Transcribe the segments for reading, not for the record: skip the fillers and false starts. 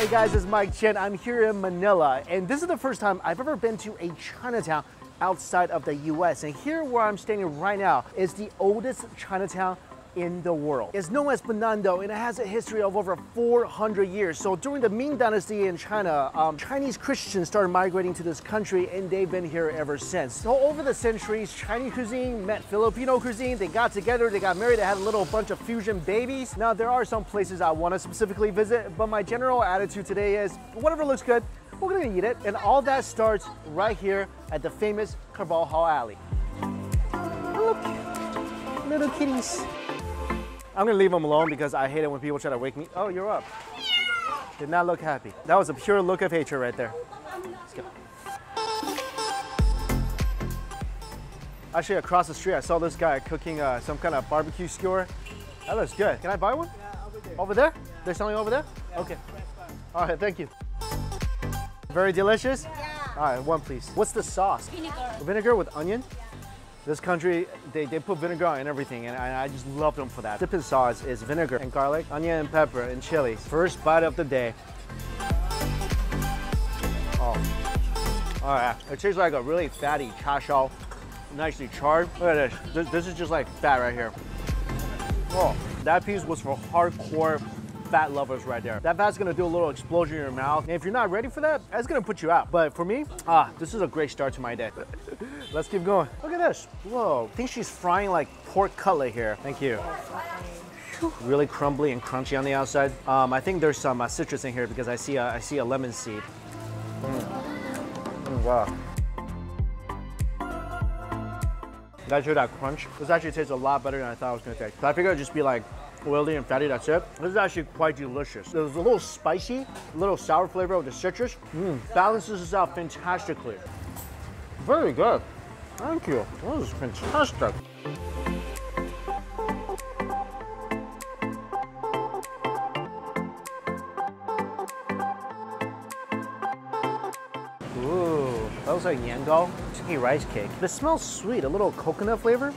Hey guys, it's Mike Chen. I'm here in Manila, and this is the first time I've ever been to a Chinatown outside of the US. And here where I'm standing right now is the oldest Chinatown in the world. It's known as Binondo, and it has a history of over 400 years. So during the Ming Dynasty in China, Chinese Christians started migrating to this country, and they've been here ever since. So over the centuries, Chinese cuisine met Filipino cuisine. They got together, they got married, they had a little bunch of fusion babies. Now there are some places I want to specifically visit, but my general attitude today is whatever looks good, we're gonna eat it. And all that starts right here at the famous Carvajal Alley. Oh, look, little kitties. I'm gonna leave them alone because I hate it when people try to wake me. Oh, you're up. Did not look happy. That was a pure look of hatred right there. Let's go. Actually, across the street, I saw this guy cooking some kind of barbecue skewer. That looks good. Can I buy one? Yeah, over there. Over there? They're selling over there? Yeah, okay. All right, thank you. Very delicious? Yeah. All right, one please. What's the sauce? Vinegar. Vinegar with onion? This country, they put vinegar on everything, and I just love them for that. Dipping sauce is vinegar and garlic, onion and pepper and chili. First bite of the day. Oh, all right. It tastes like a really fatty cha shao, nicely charred. Look at this. This is just like fat right here. Oh, that piece was for hardcore fat lovers right there. That fat's gonna do a little explosion in your mouth. And if you're not ready for that, that's gonna put you out. But for me, this is a great start to my day. Let's keep going. Look at this. Whoa, I think she's frying like pork cutlet here. Thank you. Really crumbly and crunchy on the outside. I think there's some citrus in here because I see a lemon seed. Wow. Guys, hear that crunch? This actually tastes a lot better than I thought it was gonna taste. So I figured it'd just be like oily and fatty, that's it. This is actually quite delicious. It was a little spicy, a little sour flavor with the citrus. Balances this out fantastically. Very good. Thank you. This is fantastic. Ooh, that was like niangao, sticky rice cake. This smells sweet, a little coconut flavor.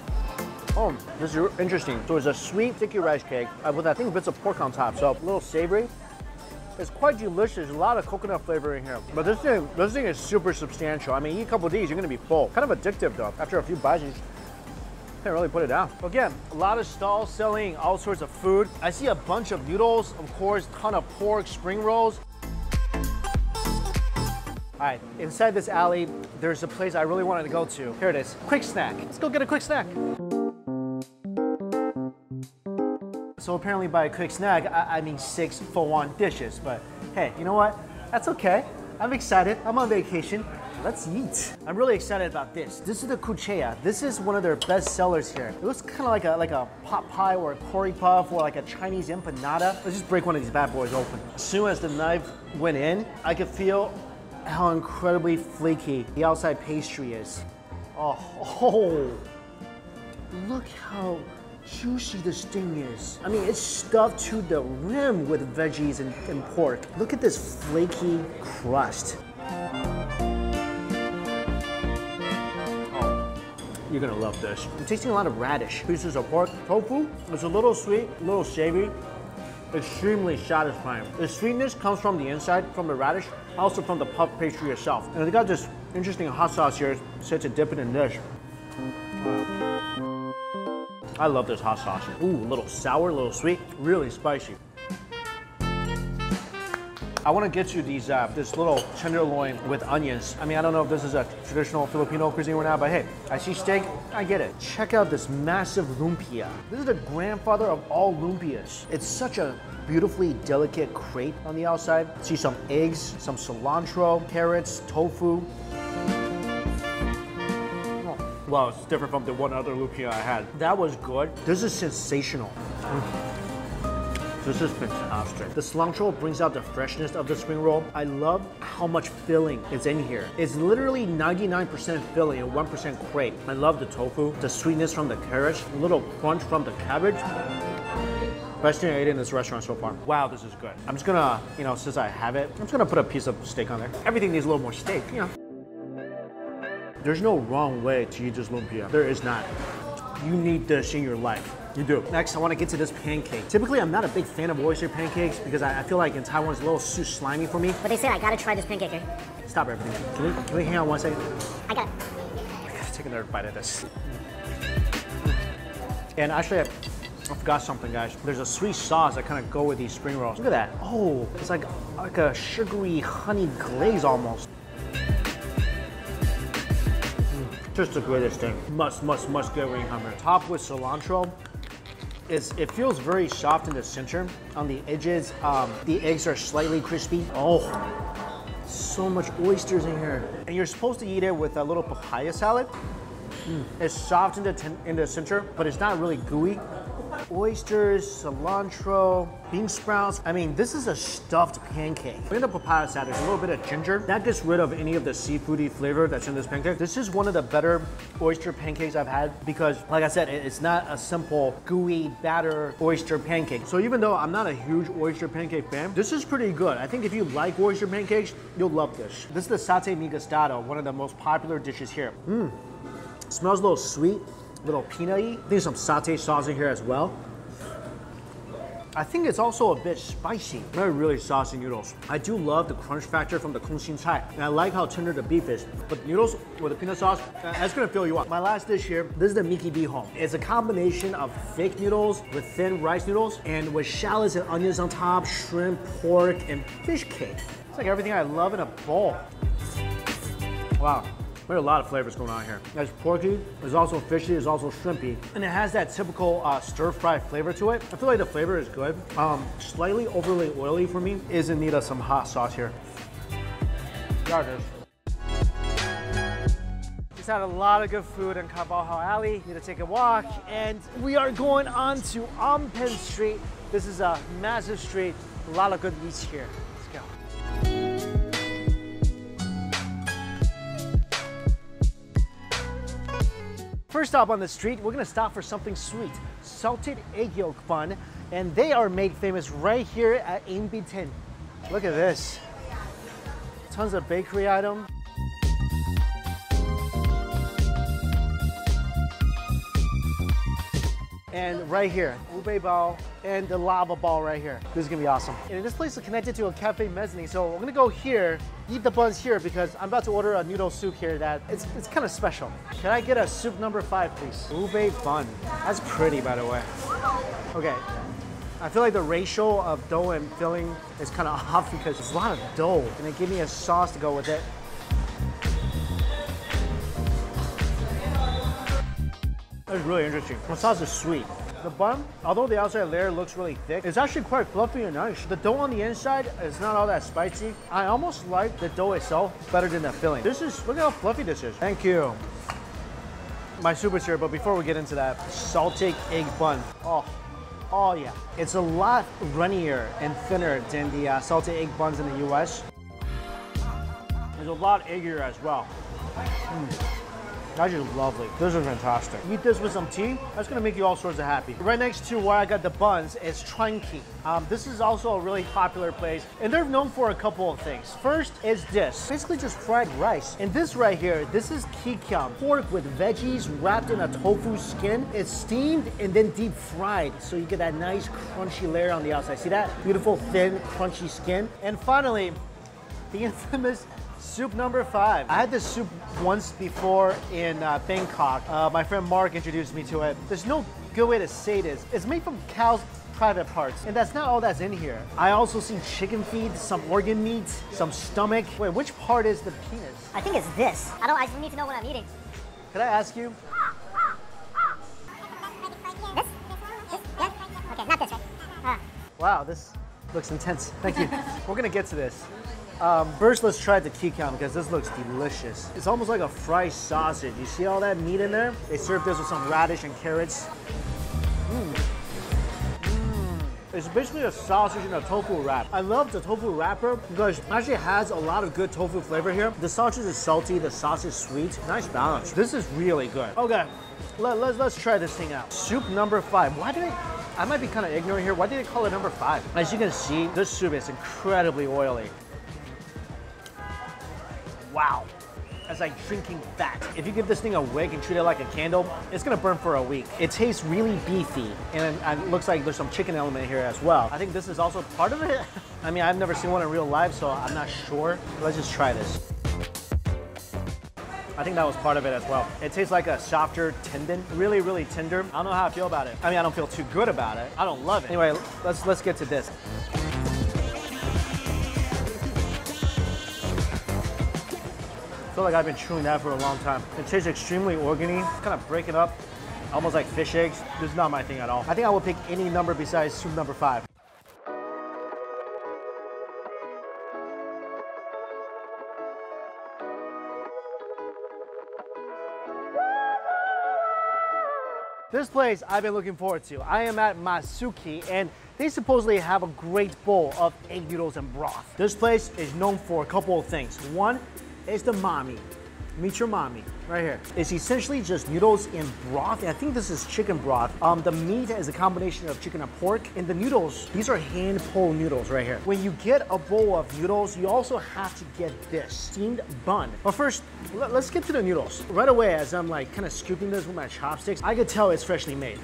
Oh, this is interesting. So it's a sweet, sticky rice cake with, I think, bits of pork on top. So a little savory. It's quite delicious. A lot of coconut flavor in here. But this thing is super substantial. I mean, eat a couple of these, you're gonna be full. Kind of addictive though. After a few bites, you can't really put it down. Again, a lot of stalls selling all sorts of food. I see a bunch of noodles, of course, ton of pork, spring rolls. All right, inside this alley, there's a place I really wanted to go to. Here it is, quick snack. Let's go get a quick snack. So apparently by a quick snack, I mean 6 full-on dishes. But hey, you know what? That's okay. I'm excited. I'm on vacation. Let's eat. I'm really excited about this. This is the kuchea. This is one of their best sellers here. It looks kind of like a pot pie or a curry puff or like a Chinese empanada. Let's just break one of these bad boys open. As soon as the knife went in, I could feel how incredibly flaky the outside pastry is. Oh, look how juicy this thing is. I mean, it's stuffed to the rim with veggies and pork. Look at this flaky crust. Oh, you're gonna love this. I'm tasting a lot of radish. Pieces of pork, tofu. It's a little sweet, a little savory. Extremely satisfying. The sweetness comes from the inside, from the radish, also from the puff pastry itself. And they got this interesting hot sauce here, set to dip it in this. I love this hot sauce. Ooh, a little sour, a little sweet, really spicy. I want to get you these this little tenderloin with onions. I mean, I don't know if this is a traditional Filipino cuisine or not, but hey, I see steak, I get it. Check out this massive lumpia. This is the grandfather of all lumpias. It's such a beautifully delicate crepe on the outside. See some eggs, some cilantro, carrots, tofu. Wow, it's different from the one other lumpia I had. That was good. This is sensational. This is fantastic. The cilantro brings out the freshness of the spring roll. I love how much filling is in here. It's literally 99% filling and 1% crepe. I love the tofu, the sweetness from the carrots, a little crunch from the cabbage. Best thing I ate in this restaurant so far. Wow, this is good. I'm just gonna, since I have it, I'm just gonna put a piece of steak on there. Everything needs a little more steak, There's no wrong way to eat this lumpia. There is not. You need this in your life. You do. Next, I want to get to this pancake. Typically, I'm not a big fan of oyster pancakes because I feel like in Taiwan it's a little too slimy for me. But they said I gotta try this pancake here. Stop everything. Can we hang on one second? I got it. I gotta take another bite of this. And actually, I forgot something, guys. There's a sweet sauce that kind of go with these spring rolls. Look at that. Oh, it's like a sugary honey glaze almost. Just the greatest thing. Must get when you come here. Topped with cilantro. It feels very soft in the center. On the edges, the eggs are slightly crispy. Oh, so much oysters in here. And you're supposed to eat it with a little papaya salad. It's soft in the center, but it's not really gooey. Oysters, cilantro, bean sprouts. I mean, this is a stuffed pancake. In the papaya salad, there's a little bit of ginger. That gets rid of any of the seafoody flavor that's in this pancake. This is one of the better oyster pancakes I've had because, like I said, it's not a simple gooey batter oyster pancake. So even though I'm not a huge oyster pancake fan, this is pretty good. I think if you like oyster pancakes, you'll love this. This is the satay mi gustado, one of the most popular dishes here. Smells a little sweet, a little peanutty. There's some satay sauce in here as well. I think it's also a bit spicy. Very really saucy noodles. I do love the crunch factor from the kung xin cai, and I like how tender the beef is. But noodles with the peanut sauce, that's gonna fill you up. My last dish here, this is the Mickey Bihong. It's a combination of thick noodles with thin rice noodles, and with shallots and onions on top, shrimp, pork, and fish cake. It's like everything I love in a bowl. Wow. There's a lot of flavors going on here. There's porky, there's also fishy, there's also shrimpy. And it has that typical stir-fry flavor to it. I feel like the flavor is good. Slightly overly oily for me. Is in need of some hot sauce here. There it is. Just had a lot of good food in Carvalho Alley. Need to take a walk. And we are going on to Ampen Street. This is a massive street. A lot of good eats here. Let's go. First stop on the street, we're gonna stop for something sweet. Salted egg yolk bun, and they are made famous right here at Inbitin. Look at this. Tons of bakery items. And right here, ube bao and the lava ball right here. This is gonna be awesome. And this place is connected to a cafe mezzanine, so we're gonna go here, eat the buns here because I'm about to order a noodle soup here that it's kind of special. Can I get a soup number 5, please? Ube bun. That's pretty, by the way. Okay. I feel like the ratio of dough and filling is kind of off because there's a lot of dough. And they give me a sauce to go with it. That's really interesting. The sauce is sweet. The bun, although the outside layer looks really thick, it's actually quite fluffy and nice. The dough on the inside is not all that spicy. I almost like the dough itself better than the filling. Look at how fluffy this is. Thank you. My soup is here, but before we get into that, salted egg bun. Oh yeah. It's a lot runnier and thinner than the salted egg buns in the US. It's a lot eggier as well. That's just lovely. This is fantastic. Eat this with some tea, that's gonna make you all sorts of happy. Right next to where I got the buns is Tranqi. This is also a really popular place, and they're known for a couple of things. First is this, basically just fried rice. And this right here, this is kikiam, pork with veggies wrapped in a tofu skin. It's steamed and then deep fried, so you get that nice crunchy layer on the outside. See that? Beautiful, thin, crunchy skin. And finally, the infamous soup number 5. I had this soup once before in Bangkok. My friend Mark introduced me to it. There's no good way to say this. It's made from cow's private parts, and that's not all that's in here. I also see chicken feet, some organ meat, some stomach. Wait, which part is the penis? I think it's this. I just need to know what I'm eating. Can I ask you? This? Yeah? Okay, not this, right? Wow, this looks intense. Thank you. We're gonna get to this. First, let's try the kikiam because this looks delicious. It's almost like a fried sausage. You see all that meat in there? They serve this with some radish and carrots. It's basically a sausage in a tofu wrap. I love the tofu wrapper because it actually has a lot of good tofu flavor here. The sausage is salty, the sauce is sweet. Nice balance. This is really good. Okay, let's try this thing out. Soup number 5. I might be kind of ignorant here. Why did they call it number 5? As you can see, this soup is incredibly oily. Wow. as like drinking fat. If you give this thing a wick and treat it like a candle, it's gonna burn for a week. It tastes really beefy, and it looks like there's some chicken element here as well. I think this is also part of it. I mean, I've never seen one in real life, so I'm not sure. Let's just try this. I think that was part of it as well. It tastes like a softer tendon, really, really tender. I don't know how I feel about it. I mean, I don't feel too good about it. I don't love it. Anyway, let's get to this. I feel like I've been chewing that for a long time. It tastes extremely organy, kind of break it up, almost like fish eggs. This is not my thing at all. I think I would pick any number besides soup number 5. This place I've been looking forward to. I am at Masuki, and they supposedly have a great bowl of egg noodles and broth. This place is known for a couple of things. One is the mami. Meet your mommy, right here. It's essentially just noodles in broth. I think this is chicken broth. The meat is a combination of chicken and pork. And the noodles, these are hand-pulled noodles right here. When you get a bowl of noodles, you also have to get this steamed bun. But first, let's get to the noodles. Right away, as I'm like kind of scooping this with my chopsticks, I could tell it's freshly made.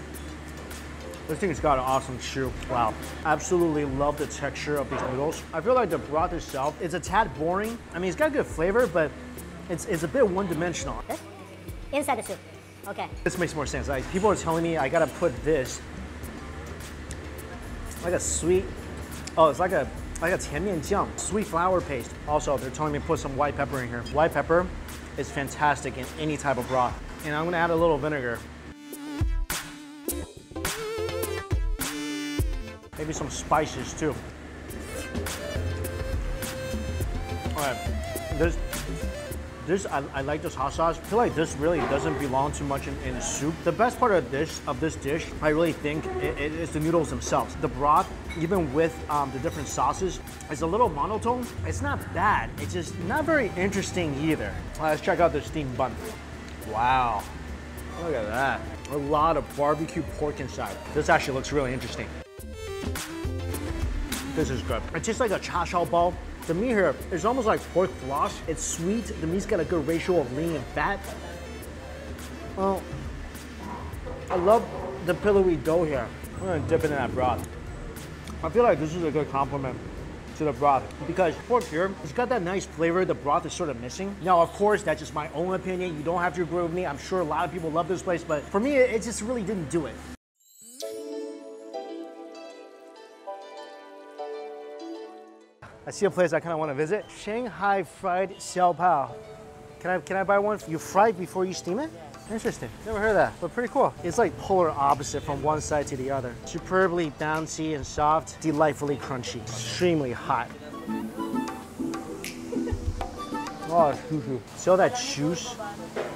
This thing's got an awesome chew. Wow. Absolutely love the texture of these noodles. I feel like the broth itself is a tad boring. I mean, it's got good flavor, but it's a bit one-dimensional. Inside the soup. Okay. This makes more sense. Like, people are telling me I gotta put this like a sweet, oh, it's like a tianmianjiang, sweet flour paste. Also, they're telling me to put some white pepper in here. White pepper is fantastic in any type of broth. And I'm gonna add a little vinegar. Maybe some spices too. All right, I like this hot sauce. I feel like this really doesn't belong too much in soup. The best part of this dish, I really think, is the noodles themselves. The broth, even with the different sauces, is a little monotone. It's not bad. It's just not very interesting either. Let's check out this steamed bun. Wow, look at that. A lot of barbecue pork inside. This actually looks really interesting. This is good. It tastes like a cha shao bao. The meat here is almost like pork floss. It's sweet. The meat's got a good ratio of lean and fat. Well, I love the pillowy dough here. I'm gonna dip it in that broth. I feel like this is a good compliment to the broth because pork here, it's got that nice flavor the broth is sort of missing. Now, of course, that's just my own opinion. You don't have to agree with me. I'm sure a lot of people love this place, but for me, it just really didn't do it. I see a place I kind of want to visit. Shanghai Fried Siopao. Can I buy one? You fry it before you steam it? Yeah. Interesting. Never heard of that, but pretty cool. It's like polar opposite from one side to the other. Superbly bouncy and soft, delightfully crunchy, extremely hot. Oh, it's juicy. See all that juice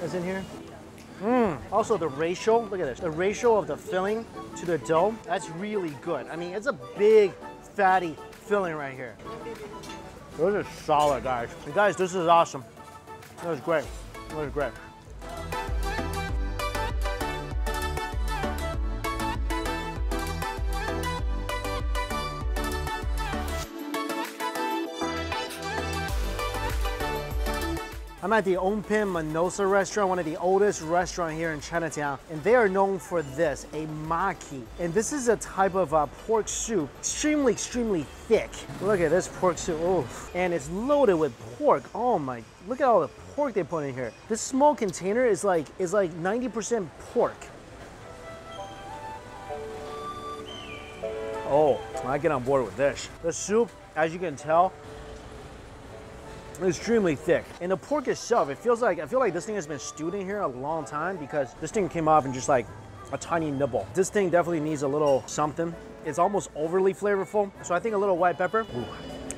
that's in here? Also the ratio, look at this. The ratio of the filling to the dough, that's really good. I mean, it's a big, fatty filling right here. Those are solid, guys. And guys, this is awesome. That was great. That was great. I'm at the Onpin Manosa restaurant, one of the oldest restaurants here in Chinatown, and they are known for this, a maki. And this is a type of pork soup, extremely thick. Look at this pork soup, oof. And it's loaded with pork. Oh my, look at all the pork they put in here. This small container is like 90% pork. Oh, I get on board with this. The soup, as you can tell, extremely thick. And the pork itself, I feel like this thing has been stewed in here a long time because this thing came off in just like a tiny nibble. This thing definitely needs a little something. It's almost overly flavorful. So I think a little white pepper, ooh,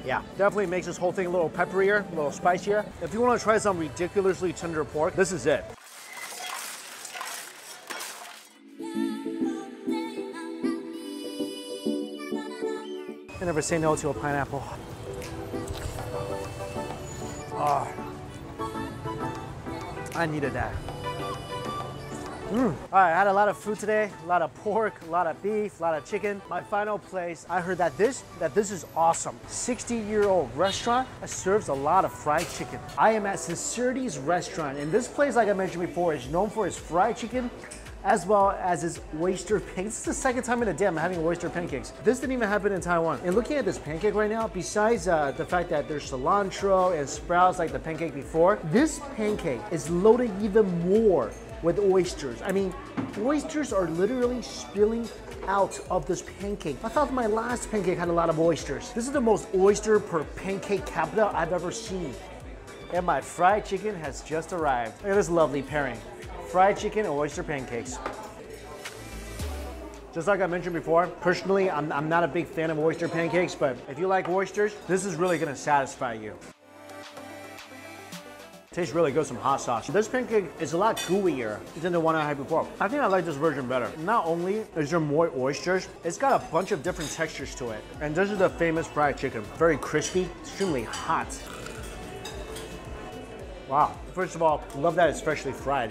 yeah, definitely makes this whole thing a little pepperier, a little spicier. If you want to try some ridiculously tender pork, this is it. I never say no to a pineapple. Oh, I needed that. All right, I had a lot of food today, a lot of pork, a lot of beef, a lot of chicken. My final place, I heard that this is awesome. 60-year-old restaurant that serves a lot of fried chicken. I am at Sincerity's restaurant, and this place, like I mentioned before, is known for its fried chicken as well as its oyster pancakes. This is the second time in a day I'm having oyster pancakes. This didn't even happen in Taiwan. And looking at this pancake right now, besides the fact that there's cilantro and sprouts like the pancake before, this pancake is loaded even more with oysters. I mean, oysters are literally spilling out of this pancake. I thought my last pancake had a lot of oysters. This is the most oyster per pancake capita I've ever seen. And my fried chicken has just arrived. Look at this lovely pairing. Fried chicken and oyster pancakes. Just like I mentioned before, personally, I'm not a big fan of oyster pancakes, but if you like oysters, this is really gonna satisfy you. Tastes really good, some hot sauce. This pancake is a lot gooier than the one I had before. I think I like this version better. Not only is there more oysters, it's got a bunch of different textures to it. And this is the famous fried chicken. Very crispy, extremely hot. Wow. First of all, love that it's freshly fried.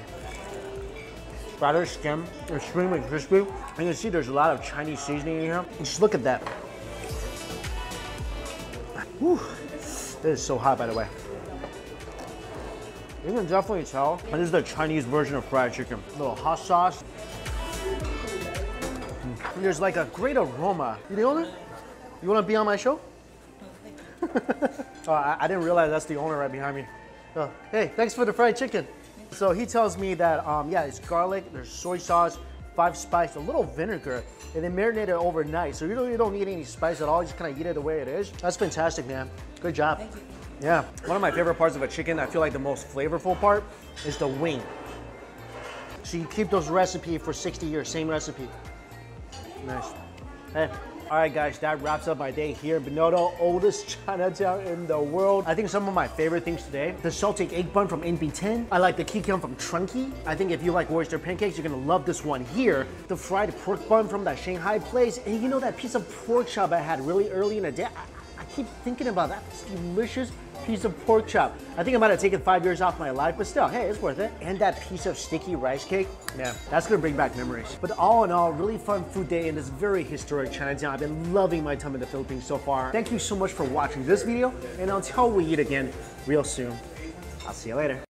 Batter skin, extremely crispy. And you can see there's a lot of Chinese seasoning in here. Just look at that. Whew. This is so hot, by the way. You can definitely tell this is the Chinese version of fried chicken. A little hot sauce. And there's like a great aroma. You the owner? You want to be on my show? Oh, I didn't realize that's the owner right behind me. Oh, hey, thanks for the fried chicken. So he tells me that, yeah, it's garlic, there's soy sauce, 5 spice, a little vinegar, and then marinate it overnight. So you don't need any spice at all, you just kind of eat it the way it is. That's fantastic, man. Good job. Thank you. Yeah, one of my favorite parts of a chicken, I feel like the most flavorful part, is the wing. So you keep those recipe for 60 years, same recipe. Nice. Hey. All right, guys, that wraps up my day here in Binondo, oldest Chinatown in the world. I think some of my favorite things today, the salted egg bun from NB10. I like the kikiam from Trunky. I think if you like oyster pancakes, you're gonna love this one here. The fried pork bun from that Shanghai place. And you know that piece of pork chop I had really early in the day? I keep thinking about that delicious piece of pork chop. I think I might have taken 5 years off my life, but still, hey, it's worth it. And that piece of sticky rice cake, man, that's gonna bring back memories. But all in all, really fun food day in this very historic Chinatown. I've been loving my time in the Philippines so far. Thank you so much for watching this video, and until we eat again real soon, I'll see you later.